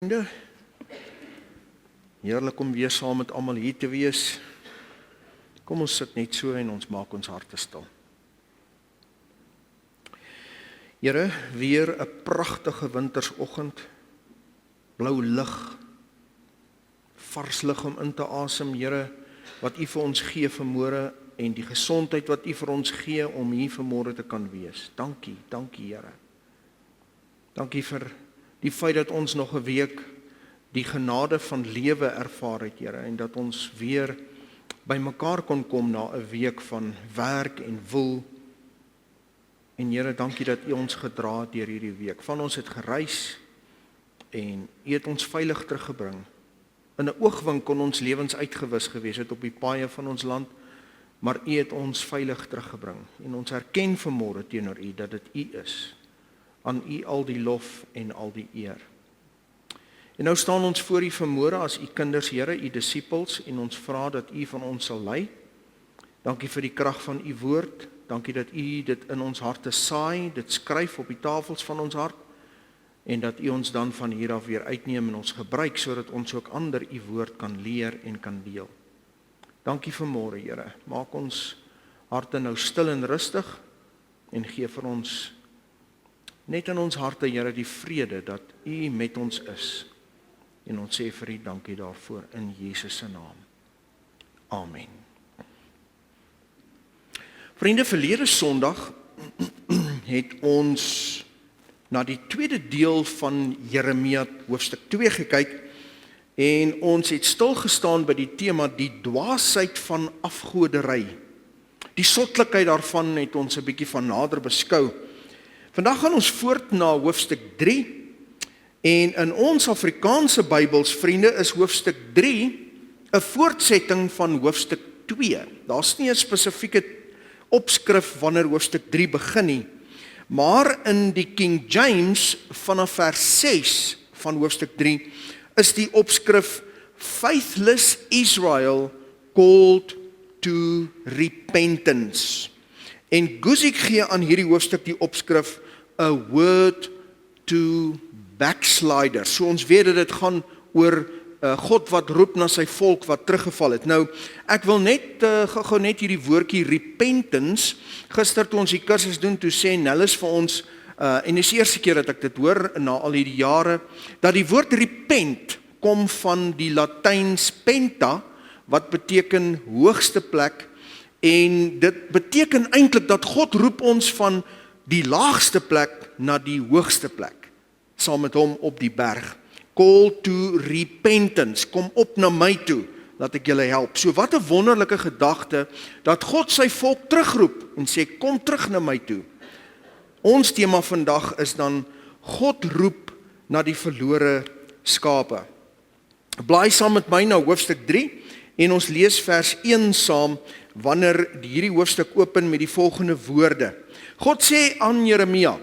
Vriende, heerlik om weer saam met almal hier te wees. Kom ons sit net so en ons maak ons harte stil. Here, weer 'n pragtige wintersoggend. Blou lig, vars lig om in te asem, Here, wat U vir ons gee vanmôre en die gesondheid wat U vir ons gee om hier vanmôre te kan wees. Dankie, Here. Dankie vir die feit dat ons nog 'n week die genade van lewe ervaar het, Here, en dat ons weer by mekaar kon kom na 'n week van werk en woel. En Here, dankie dat U ons gedra het deur hierdie week. Van ons het gereis en U het ons veilig teruggebring. In 'n oogwink kon ons lewens uitgewis gewees het op die paaie van ons land, maar U het ons veilig teruggebring. En ons erken vanmôre teenoor U dat dit U is. Aan U al die lof en al die eer. En nou staan ons voor U vanmôre as U kinders, Here, U disippels, en ons vra dat U van ons sal lei. Dankie vir die krag van U woord. Dankie dat U dit in ons harte saai, dit skryf op die tafels van ons hart, en dat U ons dan van hier af weer uitneem en ons gebruik, sodat ons ook ander U woord kan leer en kan deel. Dankie vanmôre, Here. Maak ons harte nou stil en rustig, en gee vir ons net in ons harte, Here, die vrede dat U met ons is. En ons sê vir U dankie daarvoor in Jesus se naam. Amen. Vriende, verlede Sondag het ons na die tweede deel van Jeremia hoofstuk 2 gekyk en ons het stilgestaan by die tema die dwaasheid van afgoderry. Die sotlikheid daarvan het ons 'n bietjie van nader beskou. Vandag gaan ons voort na hoofstuk 3 en in ons Afrikaanse Bybels, vriende, is hoofstuk 3 'n voortsetting van hoofstuk 2. Daar's nie 'n spesifieke opskrif wanneer hoofstuk 3 begin nie, maar in die King James vanaf vers 6 van hoofstuk 3 is die opskrif Faithless Israel called to repentance. En Guzik gee aan hierdie hoofstuk die opskrif A Word to Backsliders. So ons weet dat dit gaan oor God wat roep na sy volk wat teruggeval het. Nou, ek wil net gou net hierdie woordjie repentance, gister toe ons die kursus doen, toe sê Nellis vir ons, en dis die eerste keer dat ek dit hoor na al hierdie jare, dat die woord repent kom van die Latyns penta, wat beteken hoogste plek, en dit beteken eintlik dat God roep ons van die laagste plek na die hoogste plek, saam met hom op die berg. Call to repentance, kom op na my toe, dat ek julle help. So wat 'n wonderlike gedagte, dat God sy volk terugroep, en sê, kom terug na my toe. Ons tema vandag is dan, God roep na die verlore skape. Blaai saam met my na hoofstuk 3, en ons lees vers 1 saam, wanneer hierdie hoofstuk open met die volgende woorde. God sê aan Jeremia,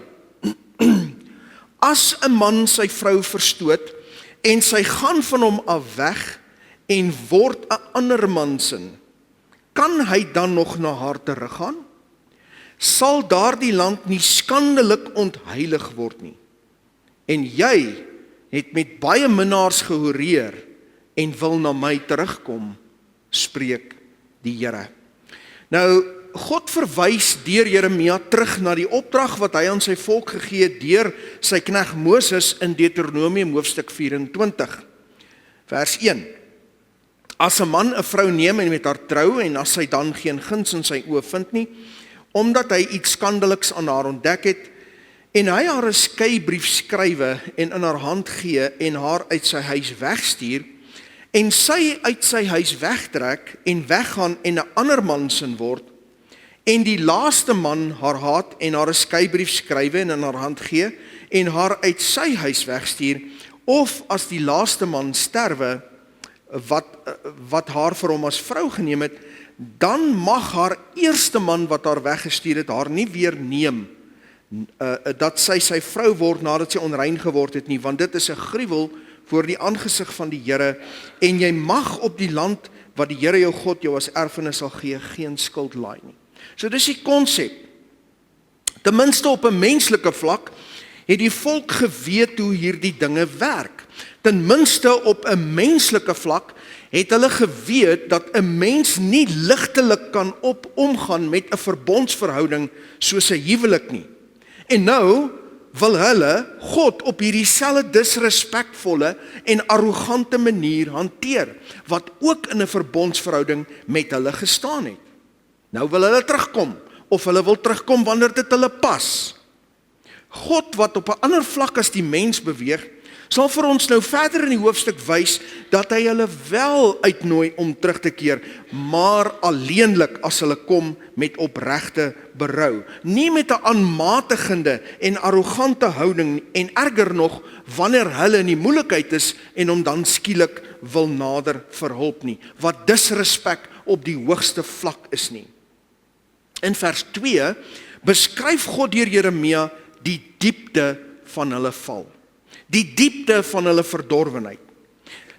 as 'n man sy vrou verstoot, en sy gaan van hom af weg, en word 'n ander man sin, kan hy dan nog na haar teruggaan? Sal daardie land nie skandelik ontheilig word nie? En jy het met baie minnaars gehoreer, en wil na my terugkom, spreek die Here. Nou, God verwys deur Jeremia terug na die opdrag wat hy aan sy volk gegee het deur sy knegt Moses in Deuteronomium hoofstuk 24. Vers 1. As 'n man 'n vrou neem en met haar trou, en as sy dan geen guns in sy oë vind nie, omdat hy iets skandeliks aan haar ontdek het, en hy haar 'n skeibrief skrywe en in haar hand gee en haar uit sy huis wegstuur, en sy uit sy huis wegtrek en weggaan en 'n ander man sin word, en die laaste man haar haat en haar 'n skeibrief skrywe en in haar hand gee en haar uit sy huis wegstuur, of as die laaste man sterwe wat haar vir hom as vrou geneem het, dan mag haar eerste man wat haar weggestuur het haar nie weer neem, dat sy vrou word nadat sy onrein geword het nie, want dit is 'n gruwel voor die aangesig van die Here, en jy mag op die land wat die Here jou God jou as erfenis sal gee, geen skuld laai nie. So dis die konsep. Ten minste op 'n menslike vlak het die volk geweet hoe hierdie dinge werk. Ten minste op 'n menslike vlak het hulle geweet dat 'n mens nie ligtelik kan omgaan met 'n verbondsverhouding soos 'n huwelik nie. En nou wil hulle God op hierdie selfde disrespekvolle en arrogante manier hanteer, wat ook in 'n verbondsverhouding met hulle gestaan het. Nou wil hulle terugkom, of hulle wil terugkom wanneer dit hulle pas. God wat op 'n ander vlak as die mens beweeg, sal vir ons nou verder in die hoofstuk wys dat hy hulle wel uitnooi om terug te keer, maar alleenlik as hulle kom met opregte berou. Nie met 'n aanmatigende en arrogante houding en erger nog wanneer hulle in die moeilikheid is en hom dan skielik wil nader vir hulp nie, wat disrespek op die hoogste vlak is nie. In vers 2 beskryf God deur Jeremia die diepte van hulle val. Die diepte van hulle verdorwenheid.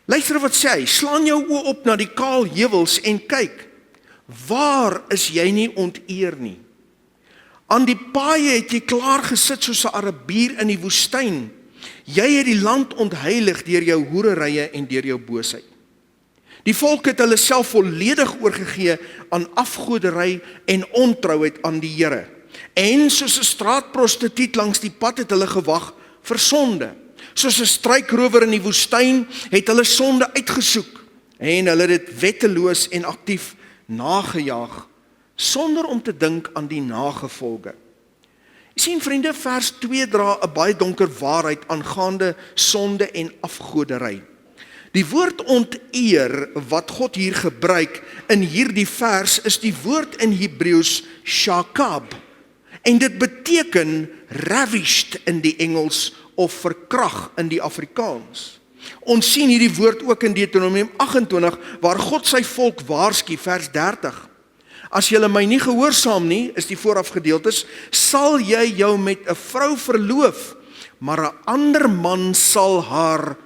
Luister wat sê hy, slaan jou oë op na die kaal heuwels en kyk, waar is jy nie onteer nie? Aan die paaie het jy klaar gesit soos 'n Arabier in die woestyn. Jy het die land ontheilig deur jou hoererye en deur jou boosheid. Die volk het hulle self volledig oorgegee aan afgoderry en ontrouheid aan die Here. En soos 'n straatprostituut langs die pad het hulle gewag vir sonde. Soos 'n struikrower in die woestyn het hulle sonde uitgesoek en hulle het dit wetteloos en aktief nagejaag sonder om te dink aan die nagevolge. Jy sien vriende, vers 2 dra 'n baie donker waarheid aangaande sonde en afgoderry. Die woord onteer wat God hier gebruik in hierdie vers is die woord in Hebreëus shakab. En dit beteken ravished in die Engels of verkrag in die Afrikaans. Ons sien hierdie woord ook in Deuteronomium 28 waar God sy volk waarsku, vers 30. As julle my nie gehoorsaam nie, is die voorafgedeeltes, sal jy jou met 'n vrou verloof, maar 'n ander man sal haar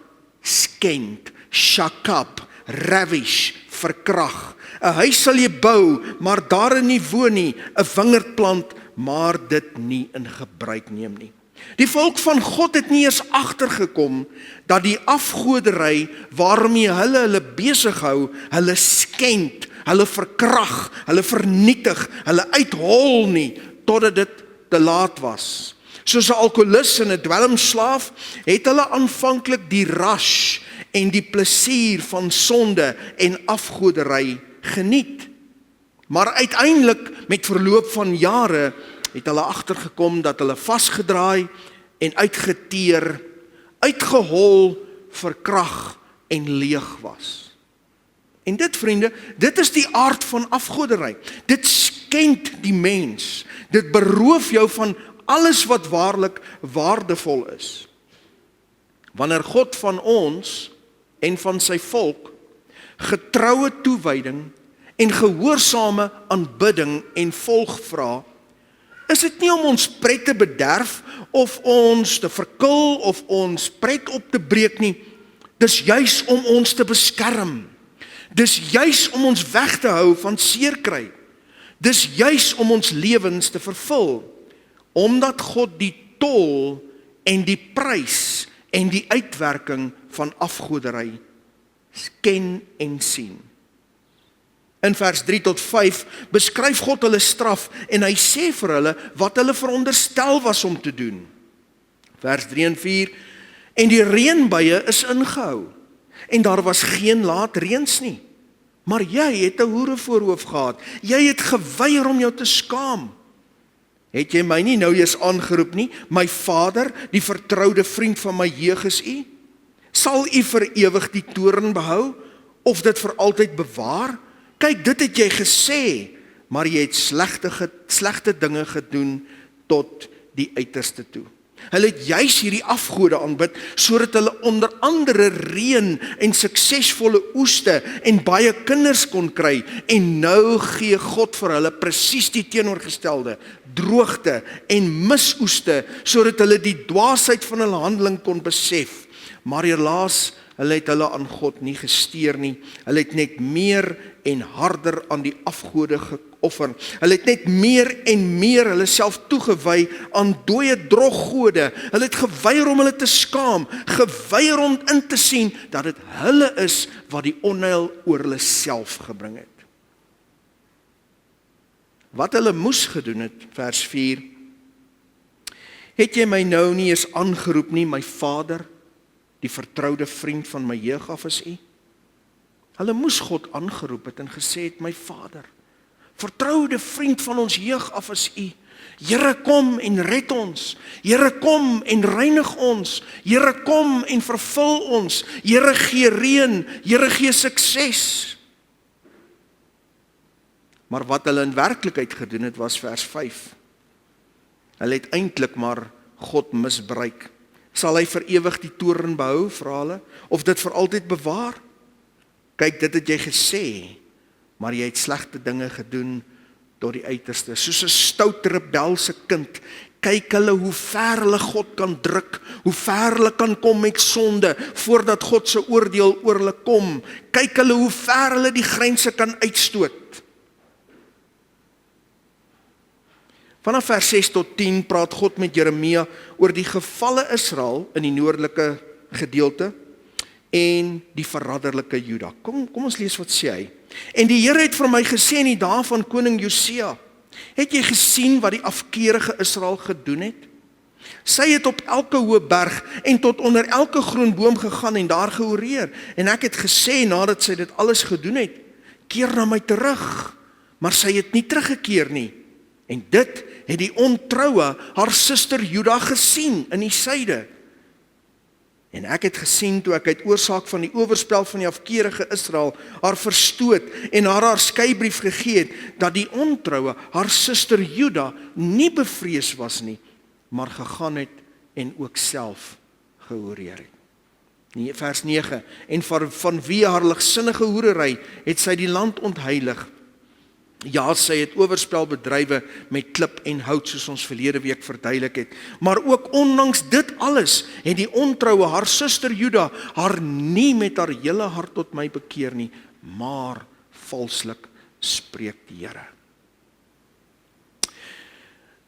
skend, shakab, ravish, verkrag. 'n Huis sal jy bou, maar daarin nie woon nie, 'n wingerd plant, maar dit nie in gebruik neem nie. Die volk van God het nie eens agtergekom dat die afgoderry waarmee hulle besig hou, hulle skend, hulle verkrag, hulle vernietig, hulle uithol nie, totdat dit te laat was. Soos 'n alkoholist en 'n dwelmslaaf het hulle aanvanklik die rush en die plesier van sonde en afgoderry geniet. Maar uiteindelik, met verloop van jare, het hulle agtergekom dat hulle vasgedraai en uitgeteer, uitgehol, verkrag en leeg was. En dit, vriende, dit is die aard van afgoderry. Dit skend die mens. Dit beroof jou van alles wat waarlik waardevol is. Wanneer God van ons en van sy volk getroue toewyding en gehoorsame aanbidding en volg vra, is dit nie om ons pret te bederf of ons te verkil of ons pret op te breek nie. Dis juis om ons te beskerm. Dis juis om ons weg te hou van seerkry. Dis juis om ons lewens te vervul, omdat God die tol en die prys en die uitwerking van afgoderry ken en sien. In vers 3 tot 5 beskryf God hulle straf en hy sê vir hulle wat hulle veronderstel was om te doen. Vers 3 en 4, en die reënbuie is ingehou en daar was geen laat reëns nie. Maar jy het 'n hoerevoorhoof gehad. Jy het geweier om jou te skaam. Het jy my nie nou eers aangeroep nie? My Vader, die vertroude vriend van my jeug is u? Sal u vir ewig die toorn behou of dit vir altyd bewaar? Kyk, dit het jy gesê, maar jy het slegte dinge gedoen tot die uiterste toe. Hulle het juis hierdie afgode aanbid, sodat hulle onder andere reën en suksesvolle oeste en baie kinders kon kry, en nou gee God vir hulle presies die teenoorgestelde, droogte en misoeste, sodat hulle die dwaasheid van hulle handeling kon besef. Maar helaas, hulle het hulle aan God nie gesteer nie, hulle het net meer en harder aan die afgode offer. Hulle het net meer en meer hulle self toegewy aan dooie droggode. Hulle het geweier om hulle te skaam, geweier om in te sien dat dit hulle is wat die onheil oor hulle self gebring het. Wat hulle moes gedoen het, vers 4, het jy my nou nie eens aangeroep nie, my Vader, die vertroude vriend van my jeug af is U? Hulle moes God aangeroep het en gesê het, my Vader, vertroude vriend van ons jeug af is U. Here, kom en red ons. Here, kom en reinig ons. Here, kom en vervul ons. Here, gee reën. Here, gee sukses. Maar wat hulle in werklikheid gedoen het, was vers 5. Hulle het eintlik maar God misbruik. Sal hy vir ewig die toorn behou, vra hulle, of dit vir altyd bewaar? Kyk, dit het jy gesê, maar jy het slegte dinge gedoen tot die uiterste. Soos 'n stout rebelse kind, kyk hulle hoe ver hulle God kan druk, hoe ver hulle kan kom met sonde, voordat God se oordeel oor hulle kom. Kyk hulle hoe ver hulle die grense kan uitstoot. Vanaf vers 6 tot 10 praat God met Jeremia oor die gevalle Israel in die noordelike gedeelte en die verraderlike Juda. Kom ons lees wat sê hy. En die Here het vir my gesê in die dae van koning Josia, het jy gesien wat die afkeerige Israel gedoen het? Sy het op elke hoë berg en tot onder elke groen boom gegaan en daar georeer. En ek het gesê nadat sy dit alles gedoen het, keer na my terug, maar sy het nie teruggekeer nie. En dit het die ontroue haar suster Juda gesien in die suide. En ek het gesien toe ek uit oorsaak van die oorspel van die afkeerige Israel haar verstoot en haar skeybrief gegee het, dat die ontroue haar suster Juda nie bevrees was nie, maar gegaan het en ook self gehoreer het. Vers 9, en vanweë haar ligsinnige hoerery het sy die land ontheilig. Ja, sy het oorspel bedrywe met klip en hout, soos ons verlede week verduidelik het. Maar ook ondanks dit alles, het die ontroue haar suster Juda haar nie met haar hele hart tot my bekeer nie, maar valslik, spreek die Here.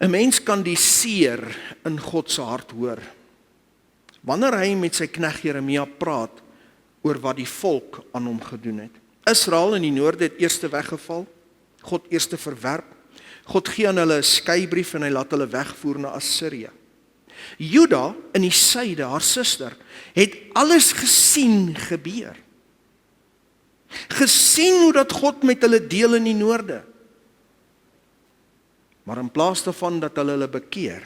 'n Mens kan die seer in God se hart hoor, wanneer hy met sy knegt Jeremia praat oor wat die volk aan hom gedoen het. Israel in die noorde het eers weggeval, God eers verwerp. God gee aan hulle 'n skeybrief en hy laat hulle wegvoer na Assirië. Juda in die suide, haar suster, het alles gesien gebeur. Gesien hoe dat God met hulle deel in die noorde. Maar in plaas daarvan dat hulle bekeer,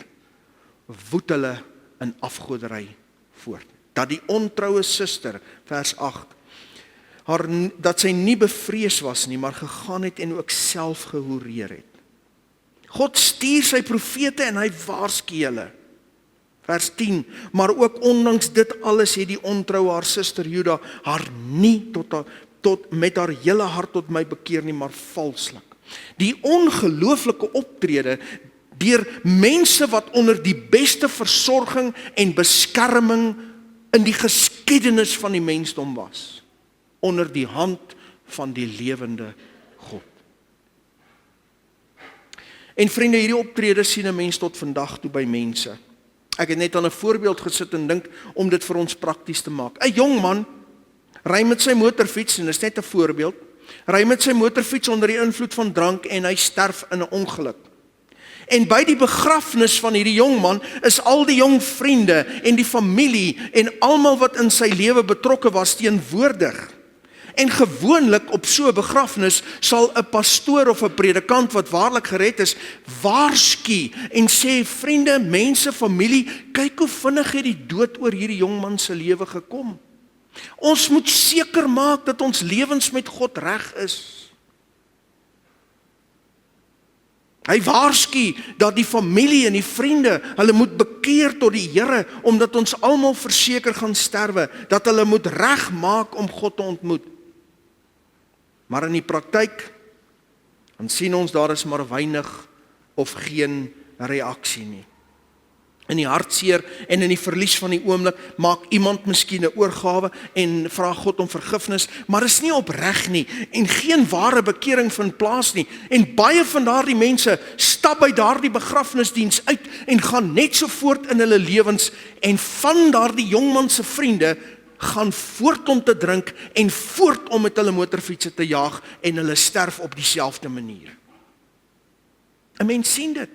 woed hulle in afgoderry voort. Dat die ontroue suster, vers 8, dat sy nie bevrees was nie, maar gegaan het en ook self gehoreer het. God stuur sy profete en hy waarsku hulle. Vers 10, maar ook ondanks dit alles het die ontroue haar suster Juda haar nie met haar hele hart tot my bekeer nie, maar valslik. Die ongelooflike optrede deur mense wat onder die beste versorging en beskerming in die geskiedenis van die mensdom was, onder die hand van die lewende God. En vriende, hierdie optrede sien 'n mens tot vandag toe by mense. Ek het net aan 'n voorbeeld gesit en dink om dit vir ons prakties te maak. 'n Jong man ry met sy motorfiets, en dis net 'n voorbeeld, ry met sy motorfiets onder die invloed van drank en hy sterf in 'n ongeluk. En by die begrafnis van hierdie jong man is al die jong vriende en die familie en almal wat in sy lewe betrokke was teenwoordig. En gewoonlik op so 'n begrafnis sal 'n pastoor of 'n predikant wat waarlik gered is, waarsku en sê, vriende, mense, familie, kyk hoe vinnig het die dood oor hierdie jong man se lewe gekom. Ons moet seker maak dat ons lewens met God reg is. Hy waarsku dat die familie en die vriende, hulle moet bekeer tot die Here, omdat ons almal verseker gaan sterwe, dat hulle moet reg maak om God te ontmoet. Maar in die praktyk, dan sien ons daar is maar weinig of geen reaksie nie. In die hartseer en in die verlies van die oomblik maak iemand miskien 'n oorgawe en vra God om vergifnis, maar is nie opreg nie en geen ware bekering vind plaas nie. En baie van daardie mense stap by daardie begrafnisdiens uit en gaan net so voort in hulle lewens, en van daardie jongman se vriende gaan voort om te drink en voort om met hulle motorfietsse te jaag, en hulle sterf op dieselfde manier. 'n Mens sien dit.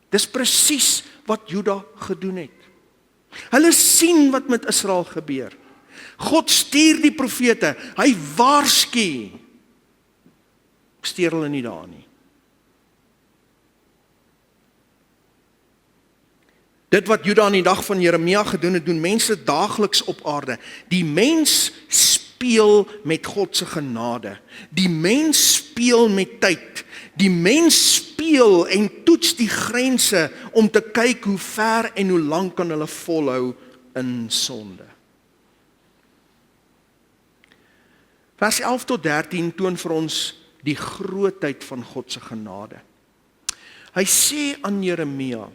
Dis presies wat Juda gedoen het. Hulle sien wat met Israel gebeur. God stuur die profete, hy waarsku. Steur hulle nie daar nie. Dit wat Juda in die dag van Jeremia gedoen het, doen mense daagliks op aarde. Die mens speel met God se genade. Die mens speel met tyd. Die mens speel en toets die grense om te kyk hoe ver en hoe lank kan hulle volhou in sonde. Vers 11 tot 13 toon vir ons die grootheid van God se genade. Hy sê aan Jeremia,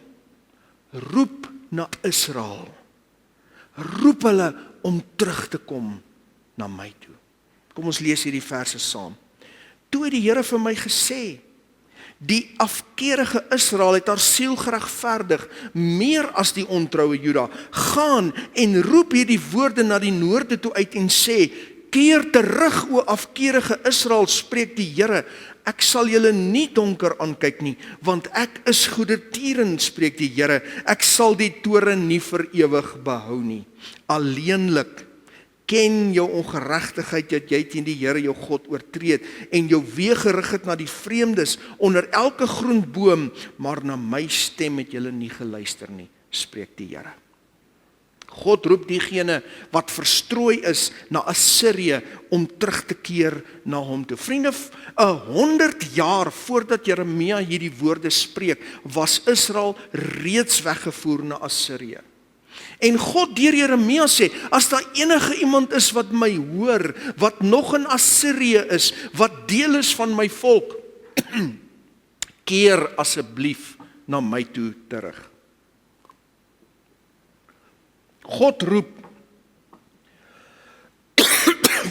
roep na Israel, roep hulle om terug te kom na my toe. Kom ons lees hierdie verse saam. Toe het die Here vir my gesê, die afkeerige Israel het haar siel geregverdig, meer as die ontroue Juda. Gaan en roep hierdie woorde na die noorde toe uit en sê, keer terug, o afkeerige Israel, spreek die Here, ek sal julle nie donker aankyk nie, want ek is goedertierend, spreek die Here, ek sal die toorn nie vir ewig behou nie. Alleenlik ken jou ongeregtigheid dat jy teen die Here jou God oortree het en jou weë gerig het na die vreemdes onder elke groen boom, maar na my stem het julle nie geluister nie, spreek die Here. God roep diegene wat verstrooi is na Assirië om terug te keer na hom toe. Vriende, 100 jaar voordat Jeremia hierdie woorde spreek, was Israel reeds weggevoer na Assirië. En God deur Jeremia sê, as daar enige iemand is wat my hoor, wat nog in Assirië is, wat deel is van my volk, keer asseblief na my toe terug. God roep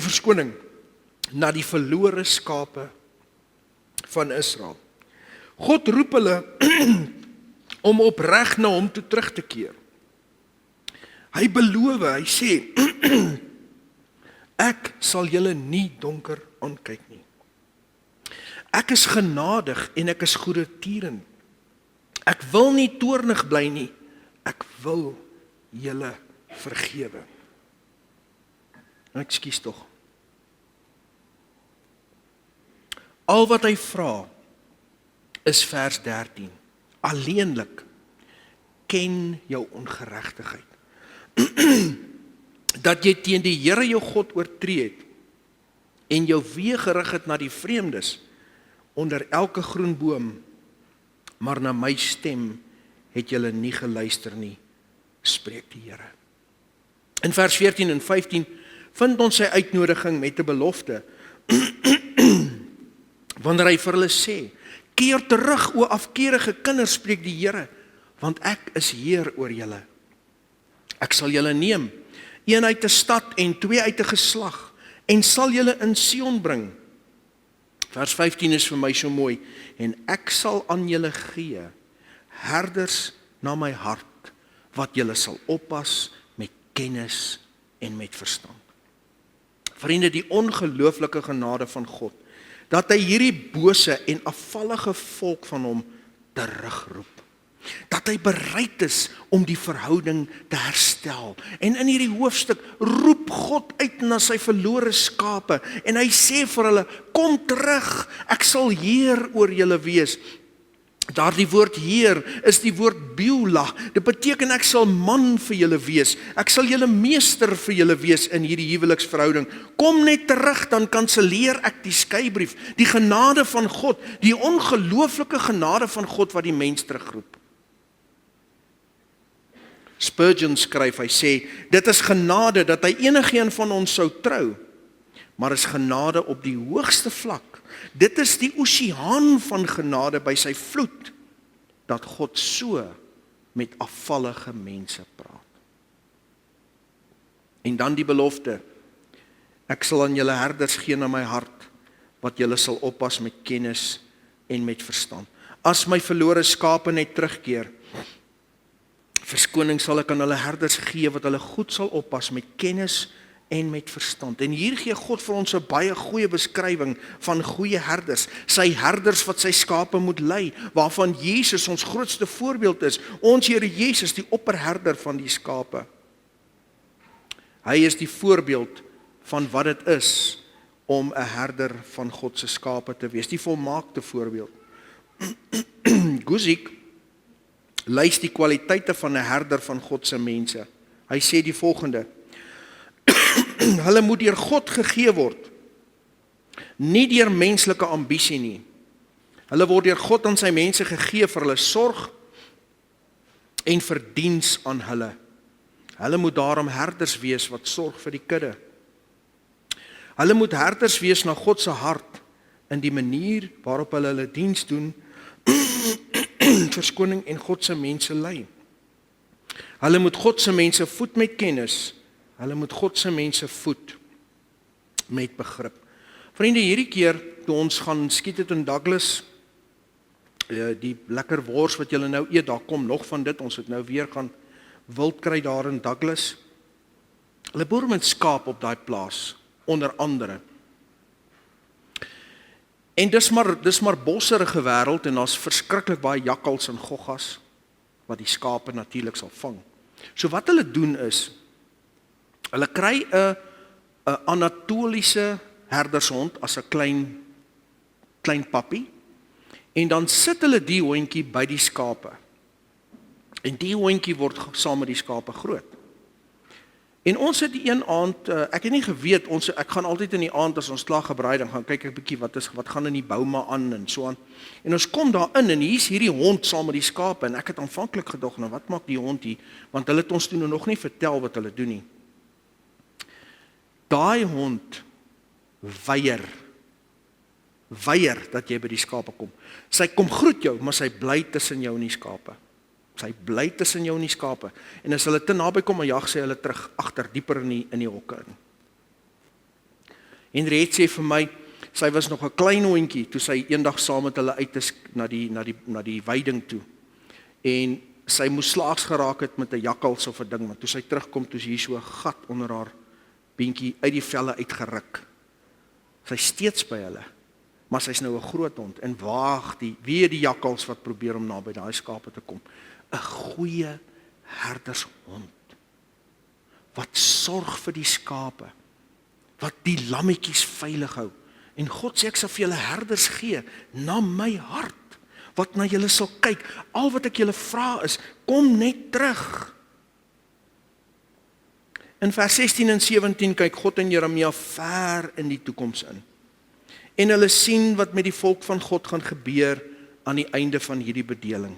verskoning na die verlore skape van Israel. God roep hulle om opreg na hom toe terug te keer. Hy beloof, hy sê, ek sal julle nie donker aankyk nie. Ek is genadig en ek is goedertierend. Ek wil nie toornig bly nie, ek wil julle vergewe. Ekskuus tog. Al wat hy vra is vers 13. Alleenlik ken jou ongeregtigheid. Dat jy teen die Here jou God oortree het en jou weë gerig het na die vreemdes onder elke groen boom, maar na my stem het julle nie geluister nie, spreek die Here. In vers 14 en 15 vind ons sy uitnodiging met 'n belofte. Wanneer hy vir hulle sê, keer terug, o afkeerige kinders, spreek die Here, want ek is Heer oor julle. Ek sal julle neem, een uit 'n stad en twee uit 'n geslag, en sal julle in Sion bring. Vers 15 is vir my so mooi. En ek sal aan julle gee herders na my hart, wat julle sal oppas met kennis en met verstand. Vriende, die ongelooflike genade van God, dat hy hierdie bose en afvallige volk van hom terugroep. Dat hy bereid is om die verhouding te herstel. En in hierdie hoofstuk roep God uit na sy verlore skape en hy sê vir hulle, kom terug, ek sal Heer oor julle wees. Daardie woord Heer is die woord Beulah. Dit beteken ek sal man vir julle wees. Ek sal julle meester vir julle wees in hierdie huweliksverhouding. Kom net terug, dan kanselleer ek die skeybrief. Die genade van God, die ongelooflike genade van God wat die mens terugroep. Spurgeon skryf, hy sê, dit is genade dat hy enigeen van ons sou trou, maar is genade op die hoogste vlak. Dit is die oseaan van genade by sy vloed, dat God so met afvallige mense praat. En dan die belofte, ek sal aan julle herders gee na my hart, wat julle sal oppas met kennis en met verstand. As my verlore skape net terugkeer, verskoning sal ek aan hulle herders gee, wat hulle goed sal oppas met kennis en met verstand. En hier gee God vir ons 'n baie goeie beskrywing van goeie herders, sy herders wat sy skape moet lei, waarvan Jesus ons grootste voorbeeld is, ons Here Jesus, die opperherder van die skape. Hy is die voorbeeld van wat dit is om 'n herder van God se skape te wees, die volmaakte voorbeeld. Guzik lys die kwaliteite van 'n herder van God se mense. Hy sê die volgende: hulle moet deur God gegee word, nie deur menslike ambisie nie. Hulle word deur God aan sy mense gegee vir hulle sorg en vir diens aan hulle. Hulle moet daarom herders wees wat sorg vir die kudde. Hulle moet herders wees na God se hart in die manier waarop hulle diens doen, verskoning en God se mense lei. Hulle moet God se mense voed met kennis. Hulle moet God se mense voed met begrip. Vriende, hierdie keer toe ons gaan skiet het in Douglas, die lekker wors wat julle nou eet, daar kom nog van dit, ons het nou weer gaan wild kry daar in Douglas. Hulle boer met skaap op daai plaas, onder andere. En dis maar bosserige wêreld en daar's verskriklik baie jakkals en goggas wat die skape natuurlik sal vang. So wat hulle doen is, hulle kry 'n Anatoliese herdershond as 'n klein pappie en dan sit hulle die hondjie by die skape. En die hondjie word saam met die skape groot. En ons het die een aand, ek het nie geweet, ek gaan altyd in die aand as ons klaar gebraai, dan gaan kyk ek bietjie wat gaan in die bouma aan en so aan. En ons kom daar in en hier's hierdie hond saam met die skape en ek het aanvanklik gedog, nou wat maak die hond hier? Want hulle het ons toe nog nie vertel wat hulle doen nie. Daai hond weier dat jy by die skape kom. Sy kom groet jou, maar sy bly tussen jou en die skape. Sy bly tussen jou en die skape. En as hulle te naby kom, dan jag sy hulle terug agter dieper in die hokke in. Henriette sê vir my, sy was nog 'n klein hondjie toe sy eendag saam met hulle uit is na die weiding toe. En sy moes slaags geraak het met 'n jakkals of 'n ding, want toe sy terugkom, toe is hier so 'n gat onder haar beentjie uit die velle uitgeruk. Sy steeds by hulle, maar sy's nou 'n groot hond en waag weer die jakkals wat probeer om naby daai skape te kom. 'n Goeie herdershond wat sorg vir die skape, wat die lammetjies veilig hou. En God sê ek sal vir julle herders gee na my hart, wat na julle sal kyk. Al wat ek julle vra is, kom net terug. In vers 16 en 17 kyk God en Jeremia ver in die toekoms in. En hulle sien wat met die volk van God gaan gebeur aan die einde van hierdie bedeling.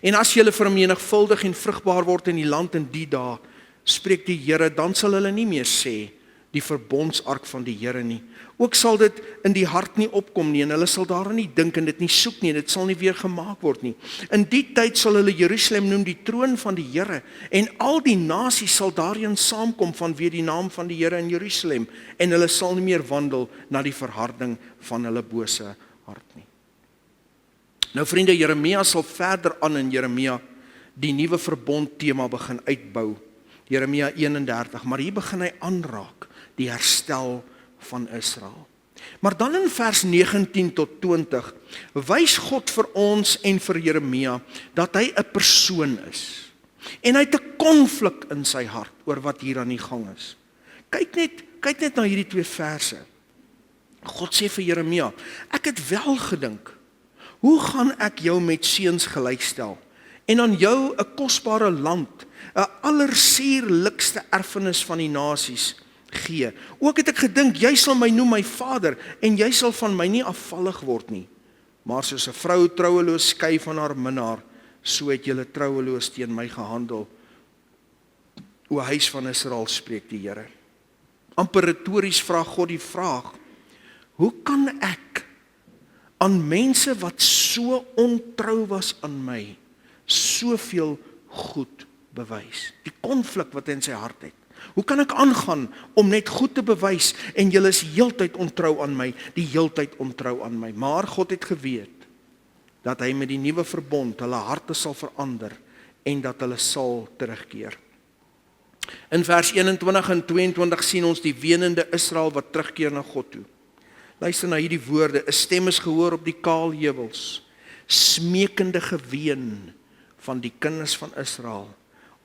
En as julle vermenigvuldig en vrugbaar word in die land in die dae, spreek die Here, dan sal hulle nie meer sê die verbondsark van die Here nie. Ook sal dit in die hart nie opkom nie en hulle sal daaraan nie dink en dit nie soek nie en dit sal nie weer gemaak word nie. In die tyd sal hulle Jerusalem noem die troon van die Here en al die nasies sal daarin saamkom vanweë die naam van die Here in Jerusalem en hulle sal nie meer wandel na die verharding van hulle bose hart nie. Nou vriende, Jeremia sal verder aan in Jeremia die nuwe verbond tema begin uitbou. Jeremia 31, maar hier begin hy aanraak die herstel van Israel. Maar dan in vers 19 tot 20 wys God vir ons en vir Jeremia dat hy 'n persoon is. En hy het 'n konflik in sy hart oor wat hier aan die gang is. Kyk net na hierdie twee verse. God sê vir Jeremia, ek het wel gedink, hoe gaan ek jou met seuns gelykstel en aan jou 'n kosbare land, 'n allersuurlikste erfenis van die nasies gee. Ook het ek gedink, jy sal my noem my vader en jy sal van my nie afvallig word nie. Maar soos 'n vrou troueloos skei van haar minnaar, so het julle troueloos teen my gehandel. O huis van Israel, spreek die Here. Amper retories vra God die vraag, hoe kan ek aan mense wat so ontrou was aan my, soveel goed bewys? Die konflik wat in sy hart het. Hoe kan ek aangaan om net goed te bewys en julle is heeltyd ontrou aan my, die heeltyd ontrou aan my. Maar God het geweet dat hy met die nuwe verbond hulle harte sal verander en dat hulle sal terugkeer. In vers 21 en 22 sien ons die wenende Israel wat terugkeer na God toe. Luister na hierdie woorde, 'n stem is gehoor op die kaal heuwels, smekende geween van die kinders van Israel,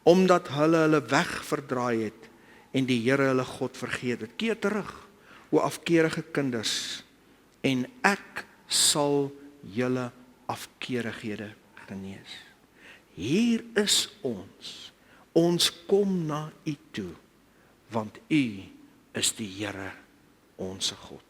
omdat hulle weg verdraai het en die Here hulle God vergeet het. Keer terug, o afkeerige kinders, en ek sal julle afkeerighede genees. Hier is ons kom na u toe, want u is die Here, onse God.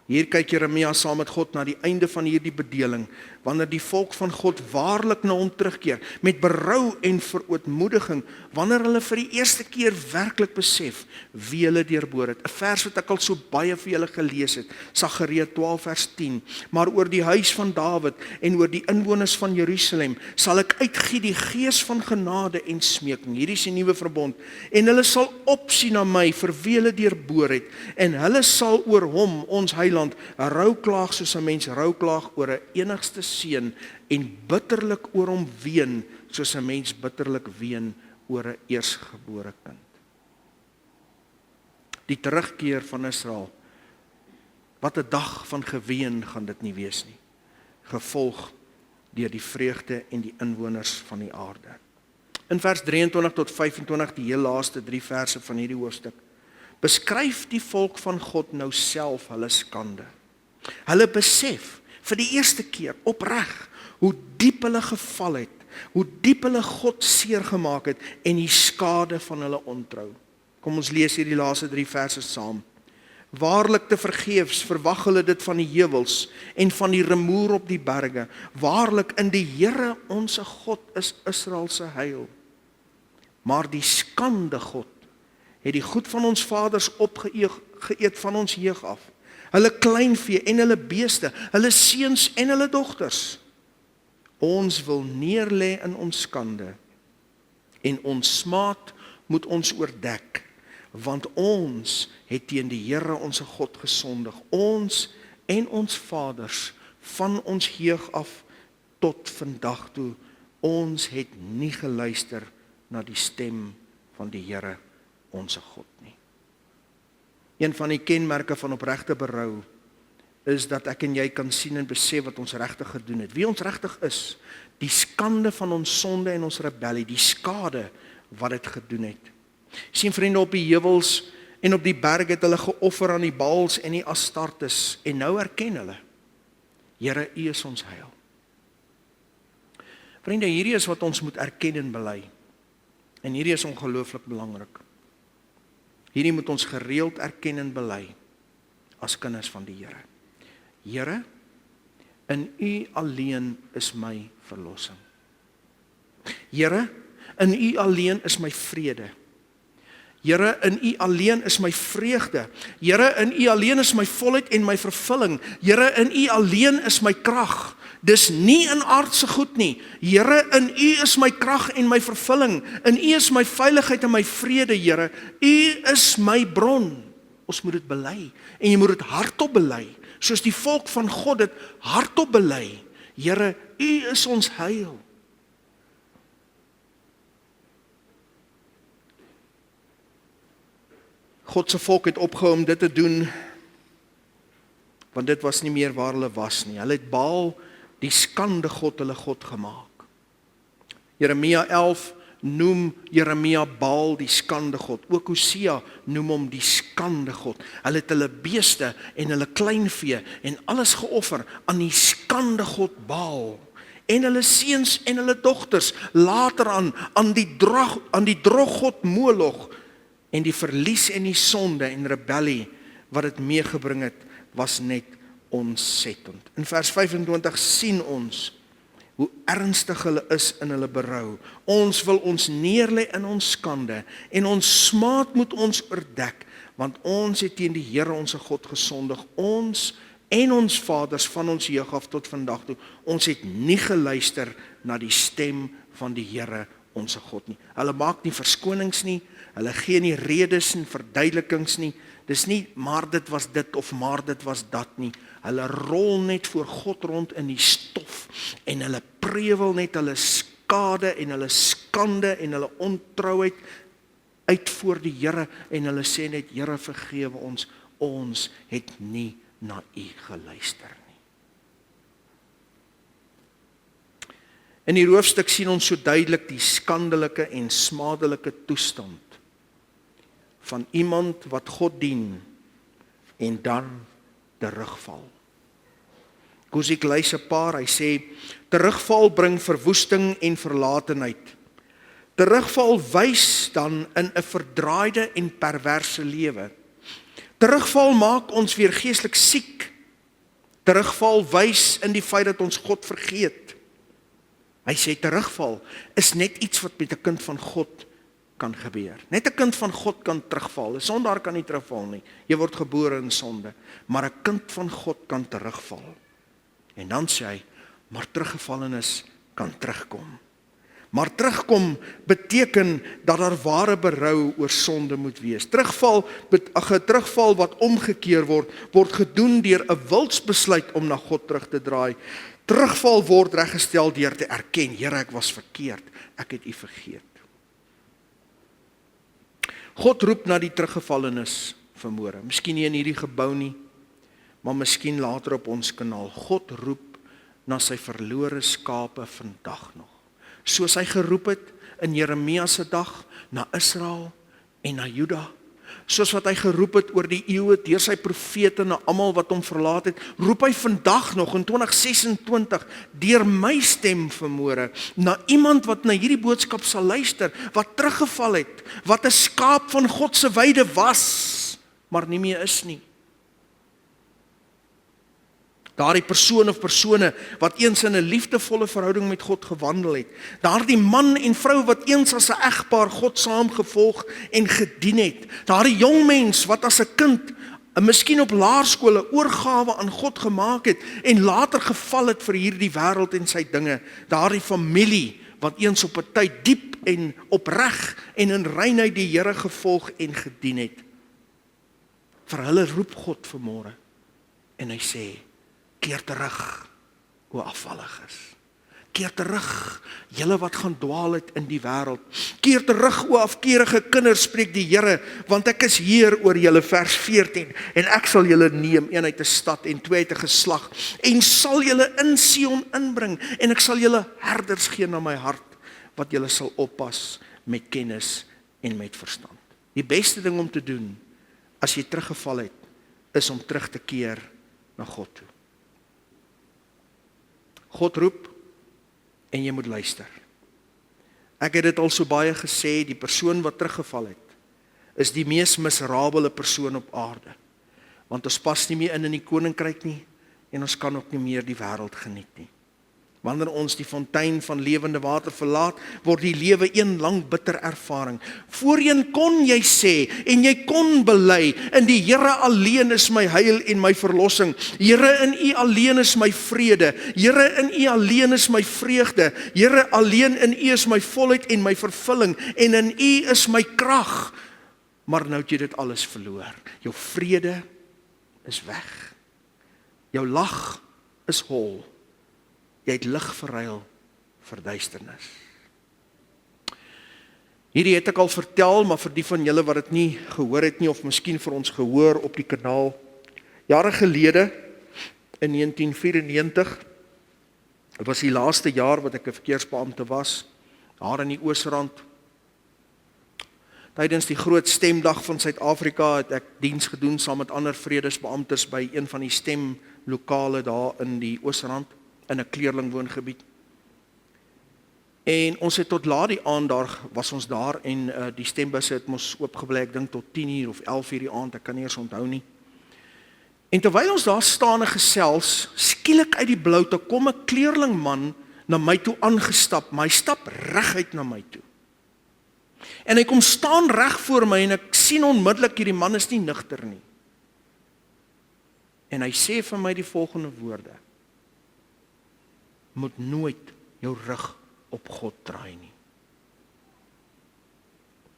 Hier kyk Jeremia saam met God na die einde van hierdie bedeling, wanneer die volk van God waarlik na hom terugkeer, met berou en verootmoediging, wanneer hulle vir die eerste keer werklik besef wie hulle deurboor het. 'n Vers wat ek al so baie vir julle gelees het, Sagaria 12 vers 10, maar oor die huis van Dawid en oor die inwoners van Jerusalem sal ek uitgie die gees van genade en smeking. Hierdie is die nuwe verbond, en hulle sal opsien na my vir wie hulle deurboor het, en hulle sal oor hom, ons heiland, rouklaag soos 'n mens rouklaag oor 'n enigste seun, en bitterlik oor hom ween soos 'n mens bitterlik ween oor 'n eersgebore kind. Die terugkeer van Israel, wat 'n dag van geween gaan dit nie wees nie, gevolg deur die vreugde en die inwoners van die aarde. In vers 23 tot 25, die heel laaste 3 verse van hierdie hoofstuk, beskryf die volk van God nou self hulle skande. Hulle besef vir die eerste keer opreg hoe diep hulle geval het, hoe diep hulle God seer gemaak het en die skade van hulle ontrou. Kom ons lees hier die laaste 3 verse saam. Waarlik te vergeefs verwag hulle dit van die heuwels en van die rumoer op die berge. Waarlik in die Here onse God is Israel se heil. Maar die skande God het die goed van ons vaders opgeëet van ons jeug af. Hulle kleinvee en hulle beeste, hulle seuns en hulle dogters. Ons wil neerlê in ons skande en ons smaad moet ons oordek, want ons het teen die Here onse God gesondig, ons en ons vaders van ons jeug af tot vandag toe. Ons het nie geluister na die stem van die Here onse God nie. Een van die kenmerke van opregte berou is dat ek en jy kan sien en besef wat ons regtig gedoen het. Wie ons regtig is, die skande van ons sonde en ons rebellie, die skade wat dit gedoen het. Sien vriende, op die heuwels en op die berg het hulle geoffer aan die Baals en die Astartes, en nou erken hulle, Here, U is ons heil. Vriende, hierdie is wat ons moet erken en bely. En hierdie is ongelooflik belangrik. Hierdie moet ons gereeld erken en bely as kinders van die Here. Here, in U alleen is my verlossing. Here, in U alleen is my vrede. Here, in U alleen is my vreugde. Here, in U alleen is my volheid en my vervulling. Here, in U alleen is my krag. Dis nie in aardse goed nie. Here, in U is my krag en my vervulling. In U is my veiligheid en my vrede, Here. U is my bron. Ons moet dit bely. En jy moet dit hardop bely. Soos die volk van God dit hardop bely. Here, U is ons heil. God se volk het opgehou om dit te doen, want dit was nie meer waar hulle was nie. Hulle het Baal, die skande God, hulle God gemaak. Jeremia 11 noem Jeremia Baal die skande God. Ook Hosea noem hom die skande God. Hulle het hulle beeste en hulle kleinvee en alles geoffer aan die skande God Baal. En hulle seuns en hulle dogters later aan die droggod Moloch. En die verlies en die sonde en rebellie wat dit meegebring het, was net ontsettend. In vers 25 sien ons hoe ernstig hulle is in hulle berou. Ons wil ons neerlê in ons skande en ons smaad moet ons oordek, want ons het teen die Here onse God gesondig. Ons en ons vaders van ons jeug af tot vandag toe. Ons het nie geluister na die stem van die Here ons God nie. Hulle maak nie verskonings nie, hulle gee nie redes en verduidelikings nie. Dis nie, maar dit was dit of maar dit was dat nie. Hulle rol net voor God rond in die stof en hulle prewel net hulle skade en hulle skande en hulle ontrouheid uit voor die Here en hulle sê net, Here vergewe ons het nie na U geluister nie. In die hoofstuk sien ons so duidelik die skandelike en smadelike toestand van iemand wat God dien en dan terugval. Guzik lys 'n paar, hy sê, terugval bring verwoesting en verlatenheid. Terugval wys dan in 'n verdraaide en perverse lewe. Terugval maak ons weer geestelik siek. Terugval wys in die feit dat ons God vergeet. Hy sê terugval is net iets wat met 'n kind van God kan gebeur. Net 'n kind van God kan terugval. 'n Sondaar kan nie terugval nie. Jy word gebore in sonde, maar 'n kind van God kan terugval. En dan sê hy, maar teruggevallenes kan terugkom. Maar terugkom beteken dat daar ware berou oor sonde moet wees. Terugval wat omgekeer word gedoen deur 'n wilsbesluit om na God terug te draai. Terugval word reggestel deur te erken, Here, ek was verkeerd, ek het U vergeet. God roep na die teruggevallenes vanmôre. Miskien nie in hierdie gebou nie, maar miskien later op ons kanaal. God roep na sy verlore skape vandag nog. Soos hy geroep het in Jeremia se dag na Israel en na Juda. Soos wat hy geroep het oor die eeue deur sy profete na almal wat hom verlaat het, roep hy vandag nog in 2026 deur my stem vanmôre na iemand wat na hierdie boodskap sal luister, wat teruggeval het, wat 'n skaap van God se weide was, maar nie meer is nie. Daardie persoon of persone wat eens in 'n liefdevolle verhouding met God gewandel het. Daardie man en vrou wat eens as 'n egpaar God saam gevolg en gedien het. Daardie jong mens wat as 'n kind, miskien op laerskool 'n oorgawe aan God gemaak het en later geval het vir hierdie wêreld en sy dinge. Daardie familie wat eens op 'n tyd diep en opreg en in reinheid die Here gevolg en gedien het. Vir hulle roep God vanmôre en hy sê, keer terug, o afvalliges. Keer terug, julle wat gaan dwaal het in die wêreld. Keer terug, o afkeerige kinders, spreek die Here, want ek is Heer oor julle, vers 14, en ek sal julle neem, een uit 'n stad en twee uit 'n geslag, en sal julle in Sion inbring, en ek sal julle herders gee na my hart, wat julle sal oppas met kennis en met verstand. Die beste ding om te doen, as jy teruggeval het, is om terug te keer na God toe. God roep en jy moet luister. Ek het dit al so baie gesê, die persoon wat teruggeval het, is die mees miserabele persoon op aarde. Want ons pas nie meer in die koninkryk nie, en ons kan ook nie meer die wêreld geniet nie. Wanneer ons die fontein van lewende water verlaat, word die lewe een lang bitter ervaring. Voorheen kon jy sê, en jy kon bely, in die Here alleen is my heil en my verlossing. Here, in U alleen is my vrede. Here, in U alleen is my vreugde. Here, alleen in U is my volheid en my vervulling, en in U is my krag. Maar nou het jy dit alles verloor. Jou vrede is weg. Jou lag is hol. Jy het lig verruil vir duisternis. Hierdie het ek al vertel, maar vir die van julle wat dit nie gehoor het nie, of miskien vir ons gehoor op die kanaal. Jare gelede, in 1994, dit was die laaste jaar wat ek 'n verkeersbeampte was, daar in die Oosrand. Tydens die groot stemdag van Suid-Afrika het ek diens gedoen saam met ander vredesbeamptes by een van die stemlokale daar in die Oosrand, in 'n kleerlingwoongebied. En ons het tot laat die aand daar, was ons daar, en die stembusse het ons oopgebly, ek dink tot 10:00 of 11:00 die aand, ek kan nie eens onthou nie. En terwyl ons daar staan en gesels, skielik uit die bloute kom 'n kleerlingman na my toe aangestap, maar hy stap reguit na my toe. En hy kom staan reg voor my en ek sien onmiddellik hierdie man is nie nugter nie. En hy sê vir my die volgende woorde: moet nooit jou rug op God draai nie.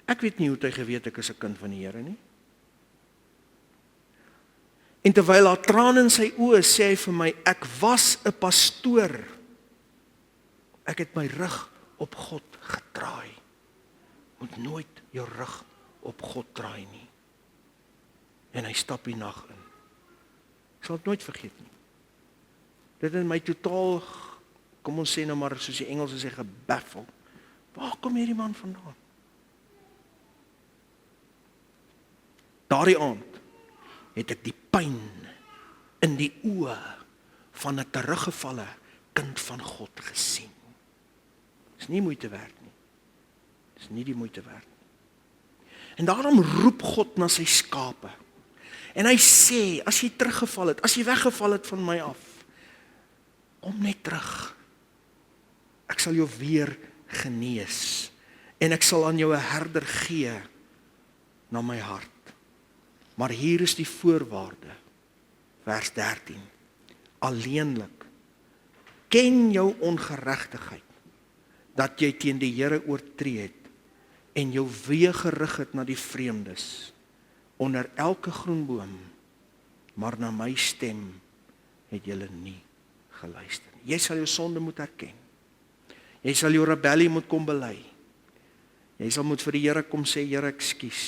Ek weet nie hoe hy geweet ek is 'n kind van die Here nie. En terwyl haar trane in sy oë sê hy vir my, ek was 'n pastoor. Ek het my rug op God gedraai. Moet nooit jou rug op God draai nie. En hy stap die nag in. Ek sal dit nooit vergeet nie. Dit het my totaal, kom ons sê nou maar soos die Engelse sê, gebaffel. Waar kom hierdie man vandaan? Daardie aand het ek die pyn in die oë van 'n teruggevalle kind van God gesien. Dis nie moeite werd nie. Dis nie die moeite werd nie. En daarom roep God na sy skape. En hy sê, as jy teruggeval het, as jy weggeval het van my af, kom net terug. Ek sal jou weer genees. En ek sal aan jou 'n herder gee na my hart. Maar hier is die voorwaarde. Vers 13. Alleenlik ken jou ongeregtigheid dat jy teen die Here oortree het en jou weë gerig het na die vreemdes onder elke groen boom, maar na my stem het julle nie geluister nie. Jy sal jou sonde moet erken. Jy sal jou rebellie moet kom bely. Jy sal moet vir die Here kom sê, Here, ekskuus.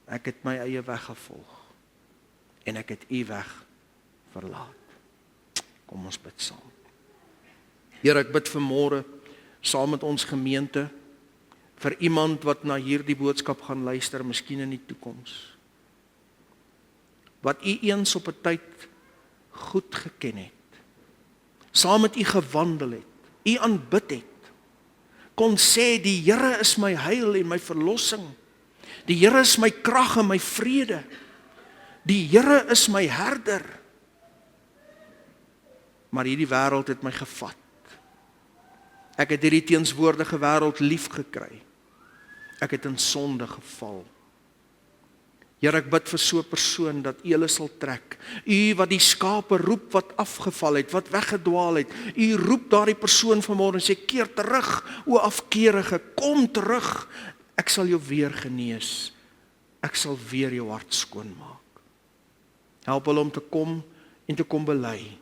Ek het my eie weg gevolg en ek het u weg verlaat. Kom ons bid saam. Here, ek bid vanmôre saam met ons gemeente vir iemand wat na hierdie boodskap gaan luister, miskien in die toekoms. Wat u eens op 'n tyd goed geken het. Saam met u gewandel het, u aanbid het. Kon sê die Here is my heil en my verlossing. Die Here is my krag en my vrede. Die Here is my herder. Maar hierdie wêreld het my gevat. Ek het hierdie teenswoordige wêreld lief gekry. Ek het in sonde geval. Here, ek bid vir so 'n persoon dat u hulle sal trek. U wat die skape roep wat afgeval het, wat weggedwaal het. U roep daardie persoon vanmôre en sê, keer terug, o afkeerige, kom terug. Ek sal jou weer genees. Ek sal weer jou hart skoonmaak. Help hulle om te kom en te kom bely.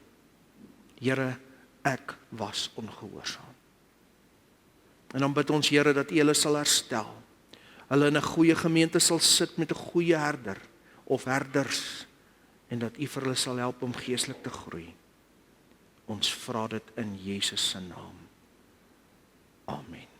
Here, ek was ongehoorsaam. En dan bid ons, Here, dat u hulle sal herstel. Hulle in 'n goeie gemeente sal sit met 'n goeie herder of herders en dat u vir hulle sal help om geestelik te groei. Ons vra dit in Jesus se naam. Amen.